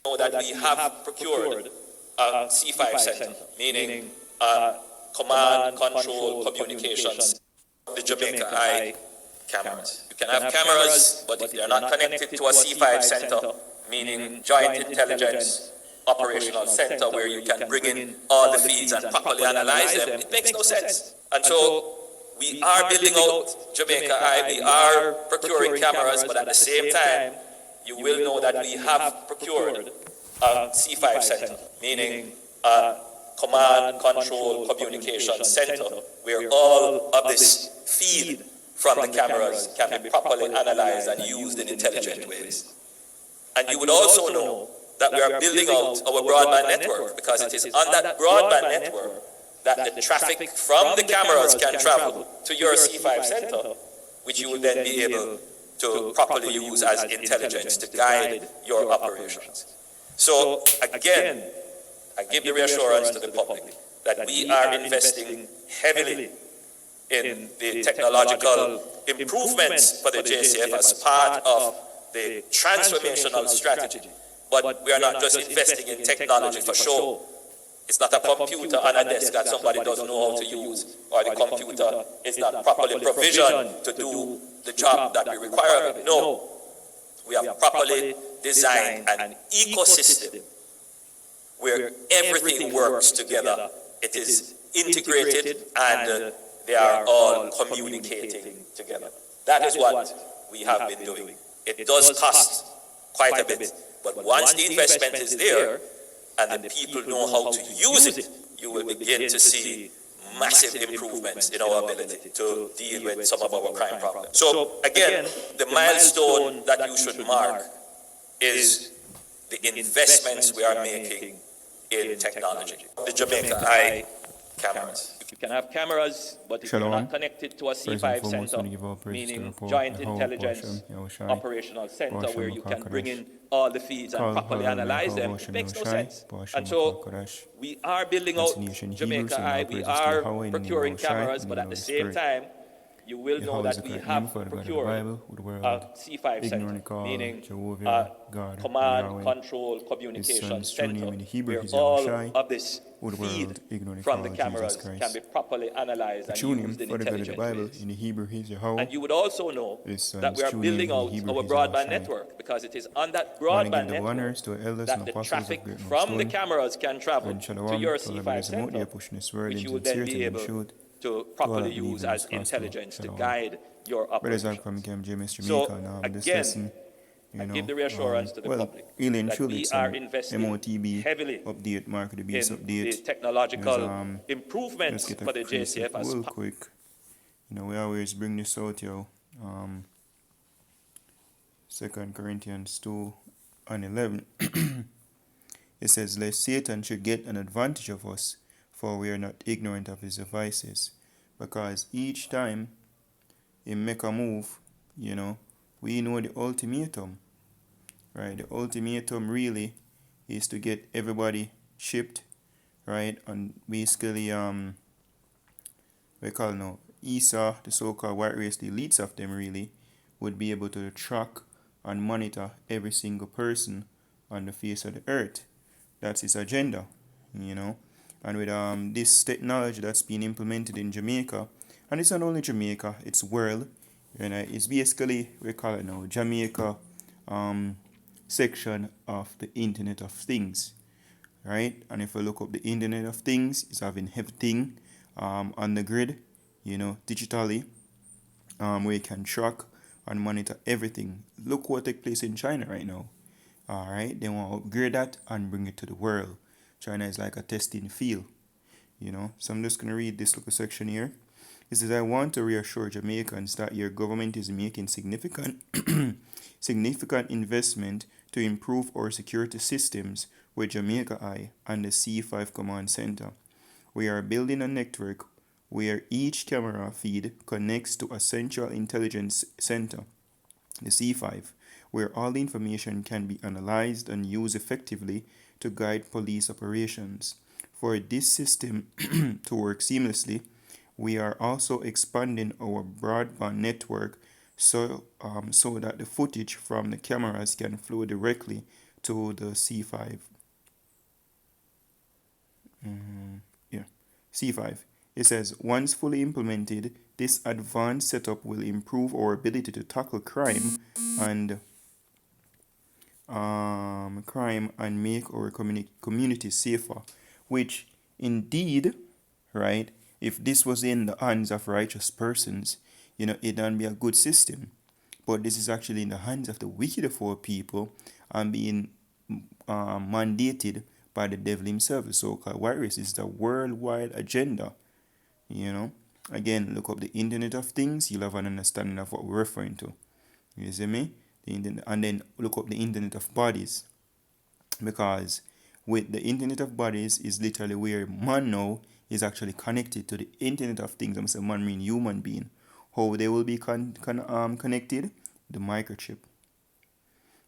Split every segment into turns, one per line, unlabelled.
know that we have procured a C5 center, meaning command, control, communications, the Jamaica Eye cameras. You can have cameras, but if they're not connected to a C5 center, meaning Joint Intelligence Operational Center, where you can bring in all the feeds and properly analyze them, it makes no sense. And so we are building out Jamaica Eye, we are procuring cameras, but at the same time, you will know that we have procured a C5 center, meaning a command, control, communication center, where all of this feed from the cameras can be properly analyzed and used in intelligent ways. And you would also know that we are building out our broadband network, because it is on that broadband network that the traffic from the cameras can travel to your C5 center, which you will then be able to properly use as intelligence to guide your operations. So again, I give the reassurance to the public that we are investing heavily in the technological improvements for the JCF as part of the transformational strategy. But we are not just investing in technology for show. It's not a computer on a desk that somebody doesn't know how to use, or the computer is not properly provisioned to do the job that we require of it. No, we have properly designed an ecosystem where everything works together. It is integrated and they are all communicating together. That is what we have been doing. It does cost quite a bit, but once the investment is there and the people know how to use it, you will begin to see massive improvements in our ability to deal with some of our crime problems. So again, the milestone that you should mark is the investments we are making in technology. The Jamaica Eye cameras. You can have cameras, but if you're not connected to a C5 center, meaning Joint Intelligence Operational Center, where you can bring in all the feeds and properly analyze them, it makes no sense. And so we are building out Jamaica Eye, we are procuring cameras, but at the same time, you will know that we have procured a C5 center, meaning a command, control, communication center, where all of this feed from the cameras can be properly analyzed and used in intelligent ways. And you would also know that we are building out our broadband network, because it is on that broadband network that the traffic from the cameras can travel to your C5 center, which you would then be able to properly use as intelligence to guide your operations. So again, I give the reassurance to the public that we are investing heavily in the technological improvements for the JCF as
quick. We always bring this out, 2 Corinthians 2:11. It says, lest Satan should get an advantage of us, for we are not ignorant of his devices. Because each time he make a move, we know the ultimatum, right? The ultimatum really is to get everybody shipped, right? And basically, we call now Esau, the so-called white race, the elites of them really, would be able to track and monitor every single person on the face of the earth. That's his agenda, And with this technology that's being implemented in Jamaica, and it's not only Jamaica, it's world. It's basically, we call it now, Jamaica section of the Internet of Things, right? And if we look up the Internet of Things, it's having everything on the grid, digitally, where you can track and monitor everything. Look what takes place in China right now. All right, they want to upgrade that and bring it to the world. China is like a testing field, So I'm just going to read this little section here. It says, I want to reassure Jamaicans that your government is making significant investment to improve our security systems with Jamaica Eye and the C5 Command Center. We are building a network where each camera feed connects to a central intelligence center, the C5, where all the information can be analyzed and used effectively to guide police operations. For this system to work seamlessly, we are also expanding our broadband network so that the footage from the cameras can flow directly to the C5. Yeah, C5. It says, once fully implemented, this advanced setup will improve our ability to tackle and crime and make our community safer. Which, indeed, right? If this was in the hands of righteous persons, it'd be a good system. But this is actually in the hands of the wicked of our people and being mandated by the devil himself, the so-called white race. It's the worldwide agenda, you know. Again, look up the Internet of Things, you'll have an understanding of what we're referring to. You see me? And then look up the Internet of Bodies, because with the Internet of Bodies is literally where man now is actually connected to the Internet of Things. I'm saying man mean human being. How they will be connected? The microchip,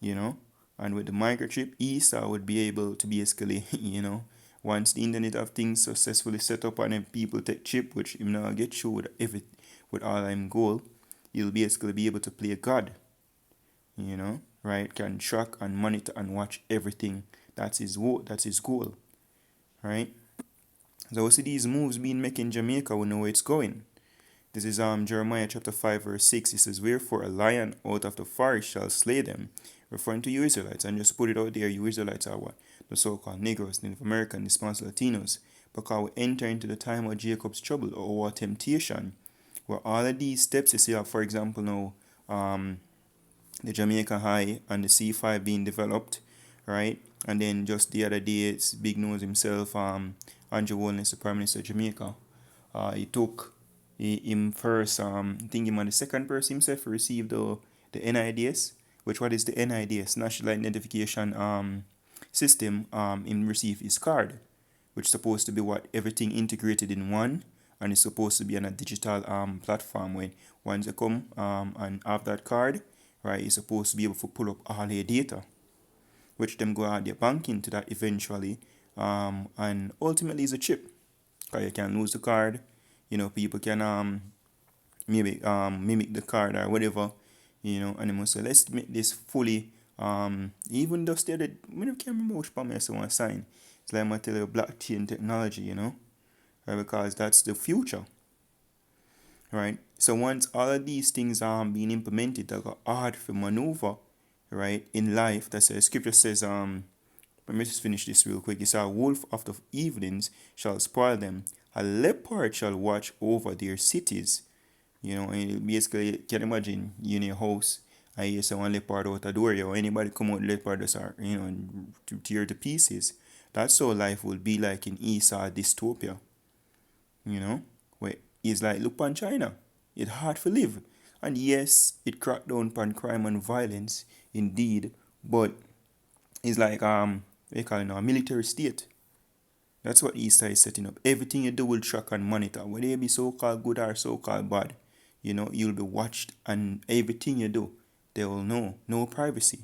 you know. And with the microchip, ESA would be able to basically, once the Internet of Things successfully set up and then people take chip, which him now get through with all I'm goal, he'll basically be able to play God, right? Can track and monitor and watch everything. That's his goal, right? So we see these moves being made in Jamaica, we know where it's going. This is Jeremiah chapter 5 verse 6. It says, wherefore a lion out of the forest shall slay them, referring to you Israelites. And just put it out there, you Israelites are what? The so-called Negroes, Native American, the Spanish Latinos. Because we enter into the time of Jacob's trouble or temptation, where all of these steps you see, for example now, the Jamaica High and the C5 being developed, right? And then just the other day, it's Big Nose himself, Andrew Holness, the Prime Minister of Jamaica. He took him first, I think him on the second person himself received the NIDS, which what is the NIDS, National Identification System. Him receive his card, which is supposed to be what everything integrated in one, and it's supposed to be on a digital platform. When once you come and have that card, right, you're supposed to be able to pull up all your data, which them go out their banking to that eventually, and ultimately is a chip, because you can lose the card, people can maybe mimic the card or whatever, and they must say let's make this fully even though stated I can't remember which part I want to sign. It's like I tell you blockchain technology, right, because that's the future. Right. So once all of these things are being implemented, that got hard for maneuver, right, in life. That's the scripture says, let me just finish this real quick. It's a wolf of the evenings shall spoil them, a leopard shall watch over their cities. And basically you can imagine you in your house and you see one leopard out the door, or anybody come out leopard just are, to tear to pieces. That's how life will be like in Esau dystopia. Where it's like look on China. It's hard to live. And yes, it cracked down upon crime and violence, indeed, but it's like they call it now a military state. That's what Easter is setting up. Everything you do will track and monitor. Whether you be so called good or so called bad, you'll be watched, and everything you do, they will know. No privacy.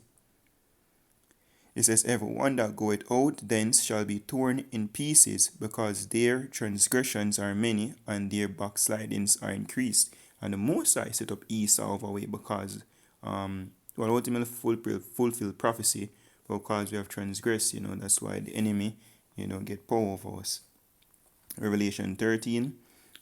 It says, everyone that goeth out thence shall be torn in pieces, because their transgressions are many, and their backslidings are increased. And the Most High set up Esau over way because, ultimately fulfill prophecy, because we have transgressed, that's why the enemy, get power over us. Revelation 13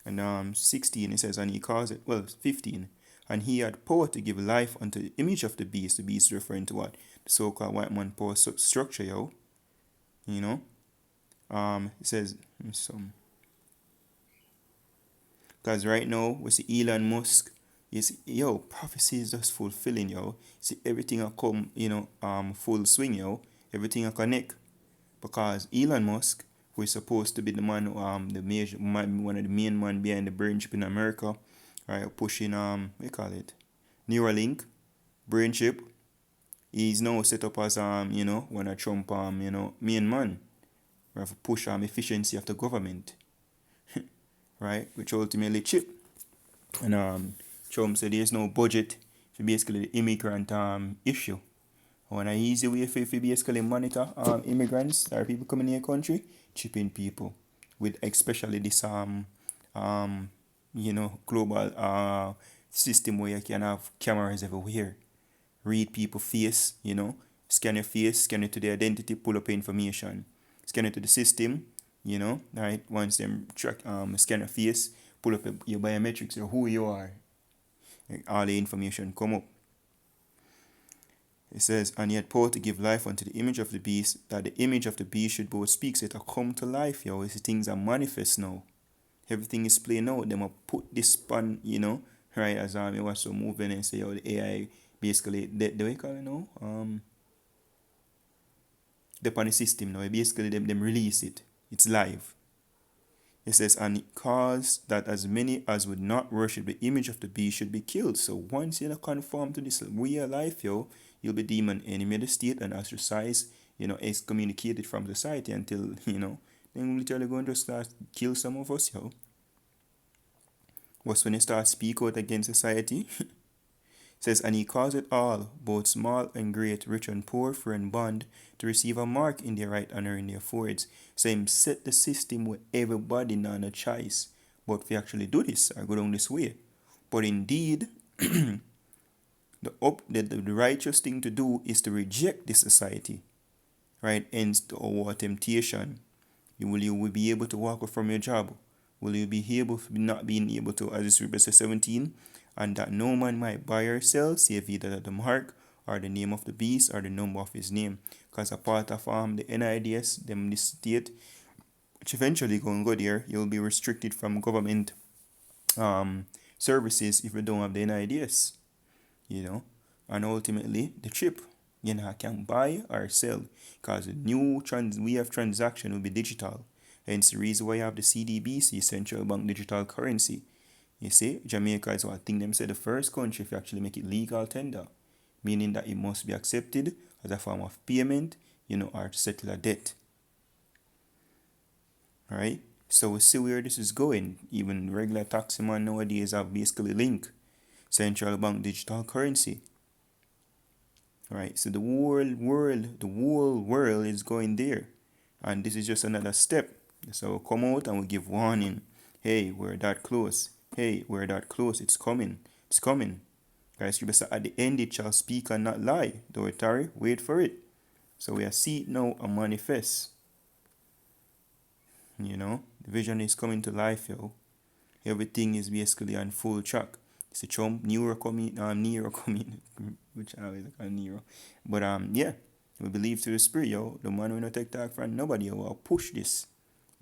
and 16, it says, and he calls it, 15, and he had power to give life unto the image of the beast referring to what? The so-called white man power structure, it says, because right now, we see Elon Musk, you see, prophecy is just fulfilling, See, everything will come, full swing, everything will connect. Because Elon Musk, who is supposed to be the man, one of the main man behind the brain chip in America, right, pushing, what you call it, Neuralink, brain chip, he's now set up as, one of Trump, main man, right, to push efficiency of the government, right, which ultimately chip. And Trump said there's no budget for basically the immigrant issue. One easy way for basically monitor immigrants or people coming in your country, chipping people with especially this global system where you can have cameras everywhere, read people's face, Scan your face, scan it to the identity, pull up information. Scan it to the system, right? Once them scan your face, pull up your biometrics or who you are. All the information come up. It says, and he had power to give life unto the image of the beast, that the image of the beast should both speak, so it'll come to life, yo. These things are manifest now. Everything is playing out. Them will put this span, right, as you watch some moving and say, yo, the AI basically, the way you call it now? The on the system now. Basically, them release it. It's live. It says, and it caused that as many as would not worship the image of the beast should be killed. So once you conform to this way of life, yo, you'll be deemed an enemy of the state and ostracized, excommunicated from society until, then literally going to start kill some of us, yo. Was when you start speak out against society. It says, and he caused it all, both small and great, rich and poor, free and bond, to receive a mark in their right hand or in their foreheads. So him set the system where everybody not a choice, but we actually do this or go down this way. But indeed, the righteous thing to do is to reject this society, right? Hence our temptation. Will you be able to walk away from your job? Will you be able, not being able to, as it's verse 17, and that no man might buy or sell, save either the mark or the name of the beast or the number of his name. Because a part of the NIDS, them this state, which eventually going to go there, you'll be restricted from government services if you don't have the NIDS, and ultimately the chip. Can buy or sell, because the new way of transaction will be digital. Hence the reason why you have the CDBC, Central Bank Digital Currency. You see, Jamaica is what I think them say the first country if you actually make it legal tender, meaning that it must be accepted as a form of payment, or to settle a debt. Alright, so we see where this is going. Even regular taxi man nowadays have basically linked Central Bank Digital Currency. Right, so the whole world is going there, and this is just another step. So we'll come out and we give warning. Hey, we're that close. Hey, we're that close. It's coming. It's coming. Guys, at the end it shall speak and not lie. Though it tarry, wait for it. So we are see it now and manifest. The vision is coming to life, yo. Everything is basically on full track. It's a Trump, Nero coming, which I always call Nero. But yeah, we believe through the spirit, yo. The man will not take talk from nobody, yo. I'll push this.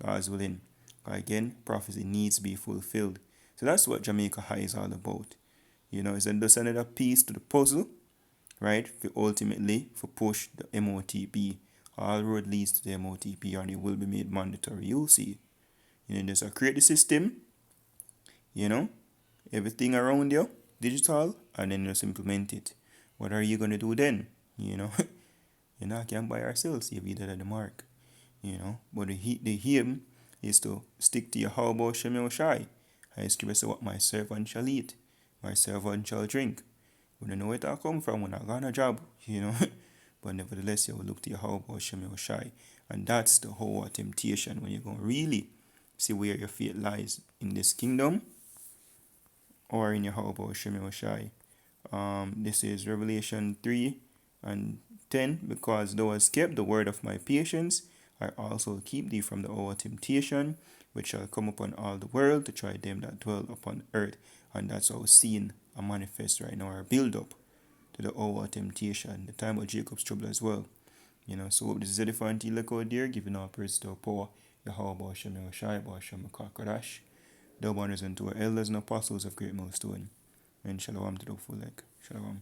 God's willing. Again, prophecy needs to be fulfilled. So that's what Jamaica High is all about. It's just another piece to the puzzle, right? For ultimately for push the MOTP. All road leads to the MOTP, and it will be made mandatory. You'll see. There's a create the system. Everything around you, digital, and then just implement it. What are you going to do then? Can't buy ourselves if you did at the mark. But the aim is to stick to your how about Shemel Shai. I scripture say what my servant shall eat, my servant shall drink. We don't know where that come from when I got a job, But nevertheless, you will look to your how about Shemel Shai. And that's the whole temptation when you're going to really see where your fate lies in this kingdom or in your how about Shemel Shai. This is Revelation 3 and 10. Because thou hast kept the word of my patience, I also keep thee from the hour of temptation, which shall come upon all the world to try them that dwell upon earth. And that's our scene and manifest right now, our build up to the hour of temptation, the time of Jacob's trouble as well. So this is Edifying Teleko there, giving our praise to our power. Yahweh Shem Shai, Shem Kakadash. The honors unto our elders and apostles of great milestone. And shalom to the full leg. Shalom.